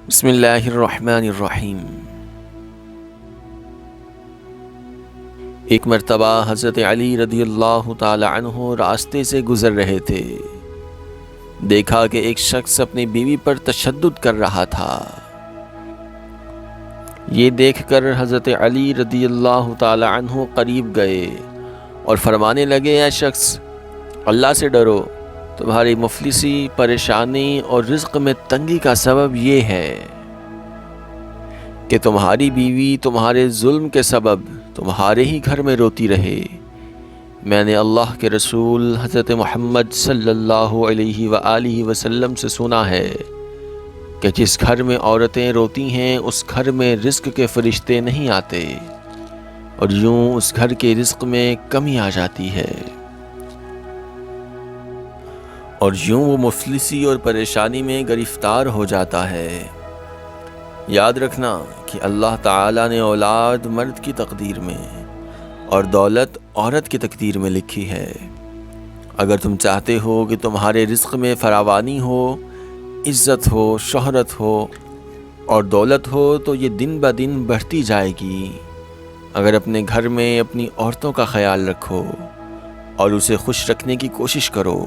بسم اللہ الرحمن الرحیم۔ ایک مرتبہ حضرت علی رضی اللہ تعالی عنہ راستے سے گزر رہے تھے۔ دیکھا کہ ایک شخص اپنی بیوی پر تشدد کر رہا تھا۔ یہ دیکھ کر حضرت علی رضی اللہ تعالی عنہ قریب گئے اور فرمانے لگے، اے شخص، اللہ سے ڈرو، تمہاری مفلسی، پریشانی اور رزق میں تنگی کا سبب یہ ہے کہ تمہاری بیوی تمہارے ظلم کے سبب تمہارے ہی گھر میں روتی رہے۔ میں نے اللہ کے رسول حضرت محمد صلی اللہ علیہ وآلہ وسلم سے سنا ہے کہ جس گھر میں عورتیں روتی ہیں اس گھر میں رزق کے فرشتے نہیں آتے، اور یوں اس گھر کے رزق میں کمی آ جاتی ہے، اور یوں وہ مفلسی اور پریشانی میں گرفتار ہو جاتا ہے۔ یاد رکھنا کہ اللہ تعالیٰ نے اولاد مرد کی تقدیر میں اور دولت عورت کی تقدیر میں لکھی ہے۔ اگر تم چاہتے ہو کہ تمہارے رزق میں فراوانی ہو، عزت ہو، شہرت ہو اور دولت ہو تو یہ دن بہ دن بڑھتی جائے گی۔ اگر اپنے گھر میں اپنی عورتوں کا خیال رکھو اور اسے خوش رکھنے کی کوشش کرو،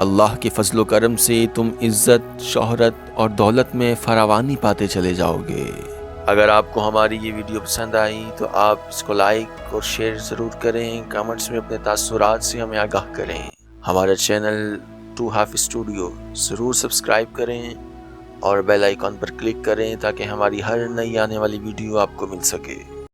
اللہ کے فضل و کرم سے تم عزت، شہرت اور دولت میں فراوانی پاتے چلے جاؤ گے۔ اگر آپ کو ہماری یہ ویڈیو پسند آئی تو آپ اس کو لائک اور شیئر ضرور کریں، کامنٹس میں اپنے تاثرات سے ہمیں آگاہ کریں۔ ہمارا چینل ٹو ہاف اسٹوڈیو ضرور سبسکرائب کریں اور بیل آئیکن پر کلک کریں تاکہ ہماری ہر نئی آنے والی ویڈیو آپ کو مل سکے۔